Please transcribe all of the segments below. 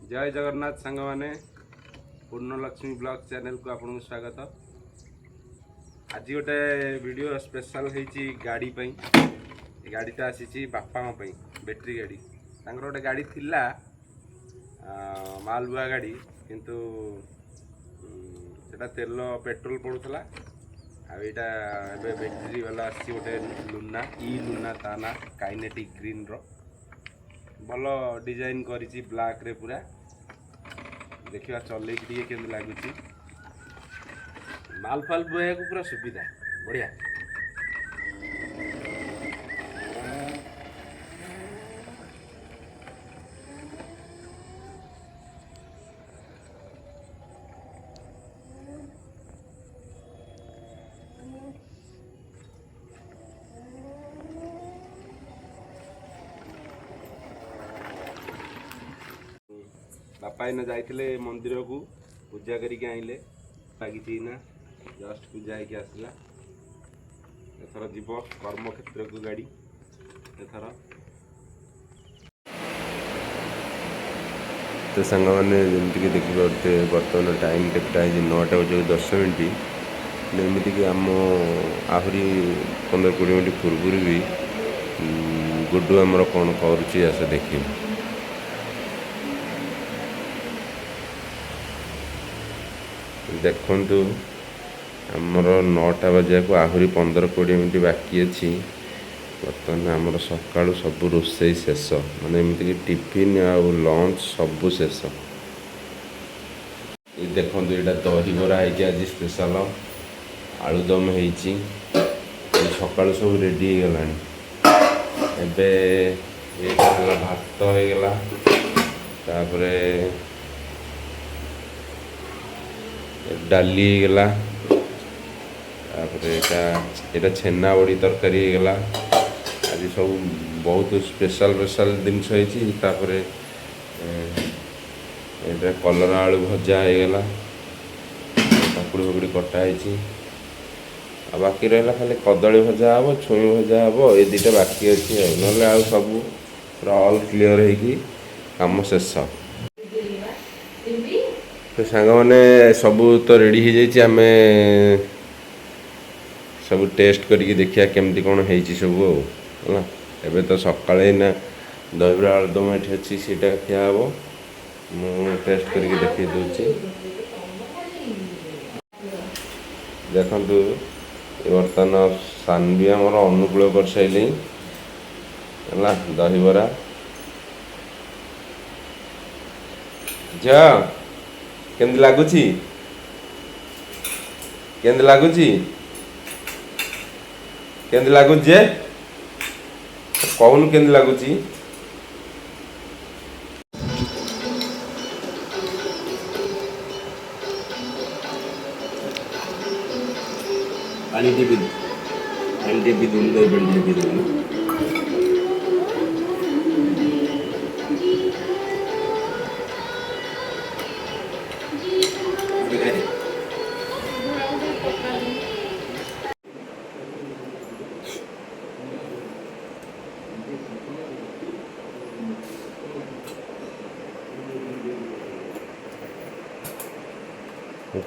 जय जगन्नाथ सांग माने पूर्णलक्ष्मी ब्लॉग चैनल को आपको स्वागत। आज गोटे वीडियो स्पेशल होती गाड़ी गाड़ीटा आसी बापा बैटेरी गाड़ी गोटे गाड़ी थिला मालबुआ गाड़ी किंतु सेटा तेल पेट्रोल पड़ूला आईटा बैटेरी वाला आसी गोटे लुना लुना ता ना काइनेटिक ग्रीन रो भल डिजाइन करी ब्लैक रे पूरा देखा चल के लगुच माल फाल बुआ को पूरा सुविधा बढ़िया। बापा इन जाइए मंदिर को पूजा करके आइले लगी ना जस्ट पूजा होगी आसला एथर जीव कर्म क्षेत्र को गाड़ी एथर तो सांग मैंने जमीक देखिए बर्तमान टाइम के 9टा बजे 10 मिनट एमती कि आम आहरी 15-20 मिनट पूर्व भी गुड्डू आमर कौन कर देखिए। देखु आमर 9टा बजा को आहरी 15-20 मिनट बाकी अच्छी बर्तमान आमर सका सब रोसई शेष माने एमती कि टिफिन आ लंच सब शेष। ये देखो यहाँ दहीबरा है आज स्पेशल आलुदम हो सका सब रेडी हो गला भात हो गला डाली गला यहाँ छेना बड़ी तरकारी गला आज सब बहुत स्पेशल जिनस कलरा आलू भजा होगला काकुड़ी फाकुड़ी कटाई बाकी रहा खाली कदली भजा हम छुई भजा हम ये दुटा बाकी अच्छी ना सब पूरा ऑल क्लीयर हो काम शेष। तो सांग मैंने सबू तो रेडी हो जाइए आम सब टेस्ट करके देखिए केमती कौन है सब है एबे तो सका ना दहीबरा आलुदम ये अच्छी सीटा खिया हम मु टेस्ट करके देखी दूसरी देखु बर्तमान सान भी आम अनुकूल कर सारे है दहीबरा जा केंद्र लगुच लगुच कौन केंद्र लगुच पानी टी दूँ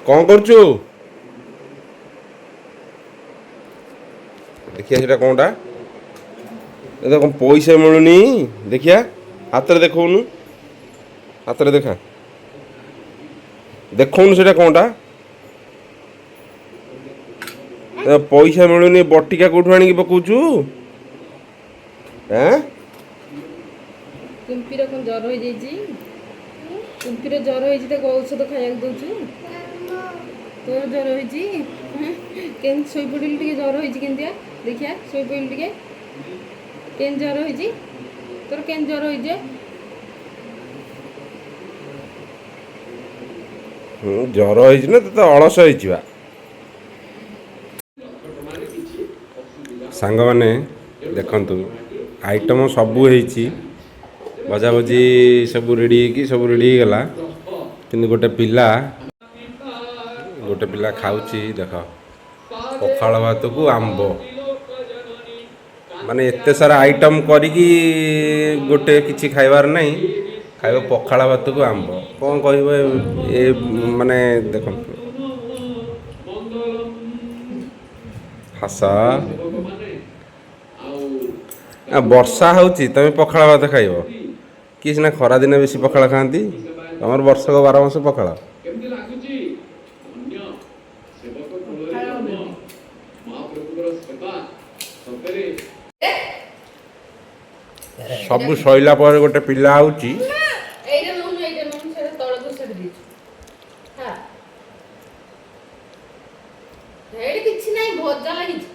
कौन करचु देखिए सीटा कौनटा ये कौन पैसा मिलूनी देखिया हाथ में देखौनु हाथ में देखा देखौनु सीटा कौनटा पैसा मिलूनी बटिका कौटू आनिक पकाउचु कुंपीर कौन जर हो कुंपीर जर हो औषध खाया दौचु तोर जर हो शोई पड़िल जर हो देखिया शोई पड़िल के जर हो तोर के जर हो जर हो तो अलस हो सांग मैंने देखु आइटम सबू भजा भजी सब रेडी सब रेडी गला कि गोटे पिला खाऊची देख पखाल भात को आंब माने एते सारा आइटम करी गोटे किछि खाइबार नहीं ଖାଇବ ପଖାଳ ଭାତକୁ ଆମ୍ବ। କ'ଣ କହିବ ଏ ମାନେ ଦେଖନ୍ତୁ ହସ। ବର୍ଷା ହେଉଛି ତମେ ପଖାଳ ଭାତ ଖାଇବ। କିଏ ସିନା ଖରାଦିନେ ବେଶୀ ପଖାଳ ଖାଆନ୍ତି। ତମର ବର୍ଷକ 12 ମାସ ପଖାଳ। ସବୁ ସଇଲା ପରେ ଗୋଟେ ପିଲା ଆଉଛି। ଏଇଟା ନଉନୁ ସେଟା ତଳକୁ ଛାଡ଼ି ଦେଇଛୁ। ହଁ ଏଇଠି କିଛି ନାହିଁ ଭଜା ଲାଗିଛି।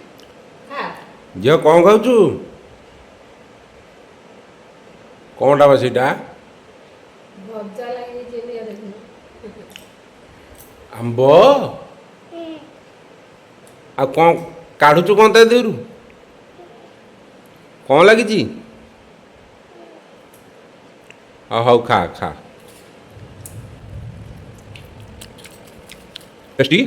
ହଁ ଝିଅ କ'ଣ ଖାଉଛୁ? କ'ଣଟା ବା ସେଇଟା? ଭଜା ଲାଗିଛି ଏଇଆ ଦେଖୁନ। ଆମ୍ବ? ଆଉ କ'ଣ କାଢୁଛୁ କ'ଣ ତା ଦେହରୁ? କ'ଣ ଲାଗିଛି? ହଉ ଖା। ଟେଷ୍ଟି?